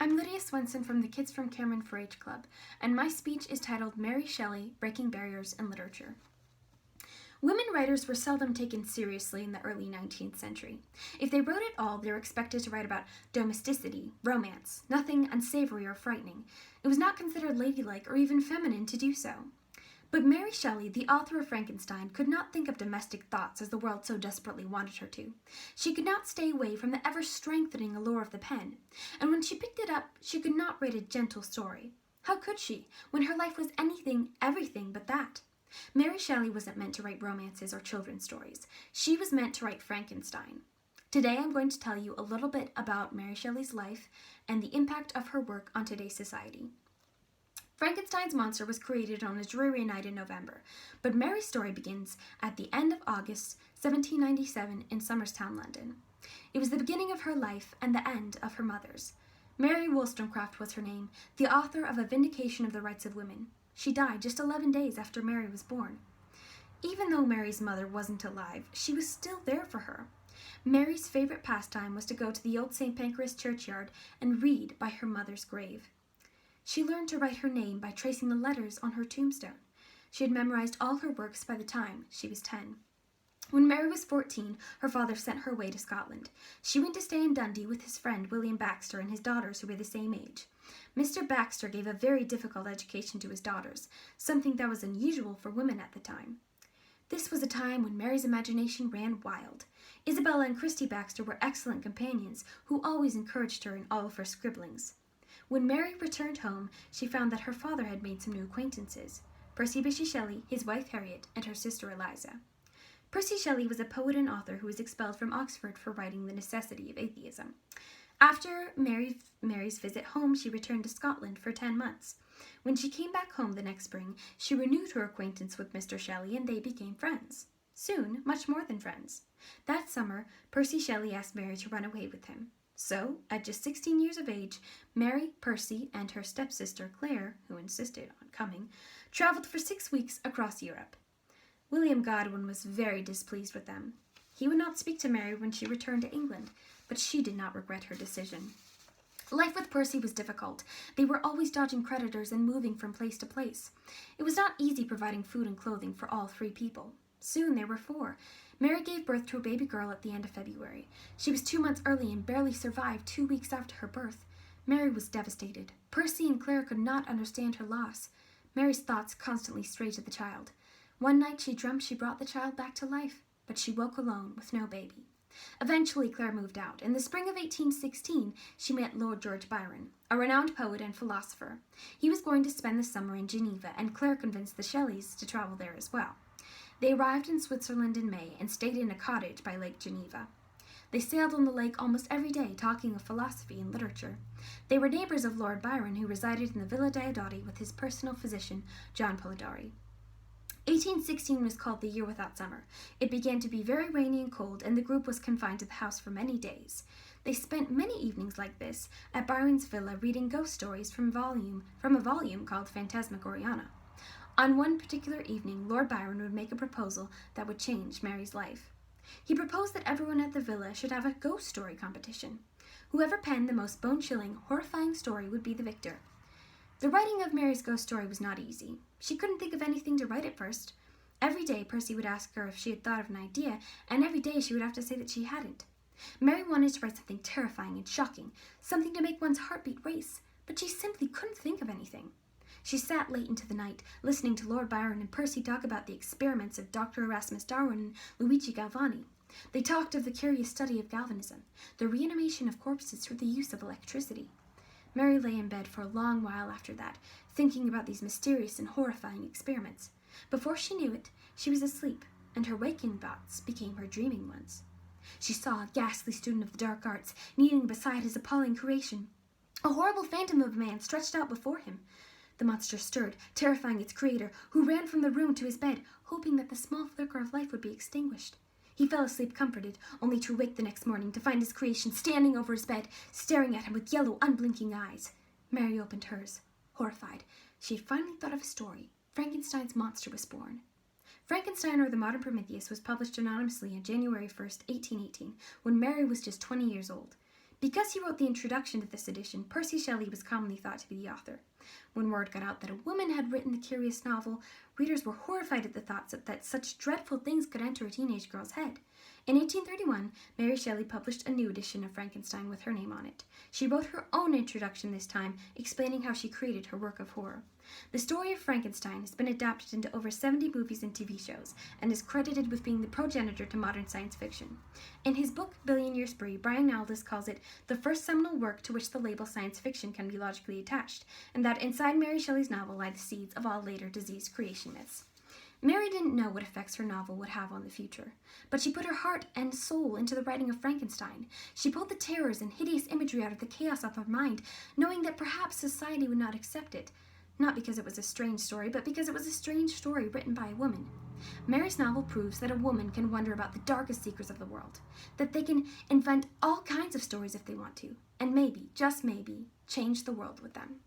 I'm Lydia Svendsen from the Kids from Cameron 4-H Club, and my speech is titled Mary Shelley, Breaking Barriers in Literature. Women writers were seldom taken seriously in the early 19th century. If they wrote at all, they were expected to write about domesticity, romance, nothing unsavory or frightening. It was not considered ladylike or even feminine to do so. But Mary Shelley, the author of Frankenstein, could not think of domestic thoughts as the world so desperately wanted her to. She could not stay away from the ever-strengthening allure of the pen, and when she picked it up, she could not write a gentle story. How could she, when her life was everything but that? Mary Shelley wasn't meant to write romances or children's stories. She was meant to write Frankenstein. Today I'm going to tell you a little bit about Mary Shelley's life and the impact of her work on today's society. Frankenstein's monster was created on a dreary night in November, but Mary's story begins at the end of August 1797 in Somerstown, London. It was the beginning of her life and the end of her mother's. Mary Wollstonecraft was her name, the author of A Vindication of the Rights of Women. She died just 11 days after Mary was born. Even though Mary's mother wasn't alive, she was still there for her. Mary's favorite pastime was to go to the old St. Pancras churchyard and read by her mother's grave. She learned to write her name by tracing the letters on her tombstone. She had memorized all her works by the time she was 10. When Mary was 14, her father sent her away to Scotland. She went to stay in Dundee with his friend William Baxter and his daughters, who were the same age. Mr. Baxter gave a very difficult education to his daughters, something that was unusual for women at the time. This was a time when Mary's imagination ran wild. Isabella and Christy Baxter were excellent companions who always encouraged her in all of her scribblings. When Mary returned home, she found that her father had made some new acquaintances: Percy Bysshe Shelley, his wife Harriet, and her sister Eliza. Percy Shelley was a poet and author who was expelled from Oxford for writing The Necessity of Atheism. After Mary's visit home, she returned to Scotland for 10 months. When she came back home the next spring, she renewed her acquaintance with Mr. Shelley, and they became friends. Soon, much more than friends. That summer, Percy Shelley asked Mary to run away with him. So, at just 16 years of age, Mary, Percy, and her stepsister Claire, who insisted on coming, traveled for 6 weeks across Europe. William Godwin was very displeased with them. He would not speak to Mary when she returned to England, but she did not regret her decision. Life with Percy was difficult. They were always dodging creditors and moving from place to place. It was not easy providing food and clothing for all 3 people. Soon there were 4. Mary gave birth to a baby girl at the end of February. She was 2 months early and barely survived 2 weeks after her birth. Mary was devastated. Percy and Claire could not understand her loss. Mary's thoughts constantly strayed to the child. One night she dreamt she brought the child back to life, but she woke alone with no baby. Eventually Claire moved out. In the spring of 1816, she met Lord George Byron, a renowned poet and philosopher. He was going to spend the summer in Geneva, and Claire convinced the Shelleys to travel there as well. They arrived in Switzerland in May and stayed in a cottage by Lake Geneva. They sailed on the lake almost every day, talking of philosophy and literature. They were neighbors of Lord Byron, who resided in the Villa Diodati with his personal physician, John Polidori. 1816 was called the year without summer. It began to be very rainy and cold, and the group was confined to the house for many days. They spent many evenings like this at Byron's villa, reading ghost stories from a volume called Phantasmagoriana. On one particular evening, Lord Byron would make a proposal that would change Mary's life. He proposed that everyone at the villa should have a ghost story competition. Whoever penned the most bone-chilling, horrifying story would be the victor. The writing of Mary's ghost story was not easy. She couldn't think of anything to write at first. Every day, Percy would ask her if she had thought of an idea, and every day she would have to say that she hadn't. Mary wanted to write something terrifying and shocking, something to make one's heartbeat race, but she simply couldn't think of anything. She sat late into the night, listening to Lord Byron and Percy talk about the experiments of Dr. Erasmus Darwin and Luigi Galvani. They talked of the curious study of galvanism, the reanimation of corpses through the use of electricity. Mary lay in bed for a long while after that, thinking about these mysterious and horrifying experiments. Before she knew it, she was asleep, and her waking thoughts became her dreaming ones. She saw a ghastly student of the dark arts kneeling beside his appalling creation. A horrible phantom of a man stretched out before him. The monster stirred, terrifying its creator, who ran from the room to his bed, hoping that the small flicker of life would be extinguished. He fell asleep comforted, only to awake the next morning to find his creation standing over his bed, staring at him with yellow, unblinking eyes. Mary opened hers, horrified. She had finally thought of a story. Frankenstein's monster was born. Frankenstein, or the Modern Prometheus, was published anonymously on January 1st, 1818, when Mary was just 20 years old. Because he wrote the introduction to this edition, Percy Shelley was commonly thought to be the author. When word got out that a woman had written the curious novel, readers were horrified at the thoughts that such dreadful things could enter a teenage girl's head. In 1831, Mary Shelley published a new edition of Frankenstein with her name on it. She wrote her own introduction this time, explaining how she created her work of horror. The story of Frankenstein has been adapted into over 70 movies and TV shows, and is credited with being the progenitor to modern science fiction. In his book, Billion Year Spree, Brian Aldiss calls it the first seminal work to which the label science fiction can be logically attached, and that inside Mary Shelley's novel lie the seeds of all later diseased creation myths. Mary didn't know what effects her novel would have on the future, but she put her heart and soul into the writing of Frankenstein. She pulled the terrors and hideous imagery out of the chaos of her mind, knowing that perhaps society would not accept it, not because it was a strange story, but because it was a strange story written by a woman. Mary's novel proves that a woman can wonder about the darkest secrets of the world, that they can invent all kinds of stories if they want to, and maybe, just maybe, change the world with them.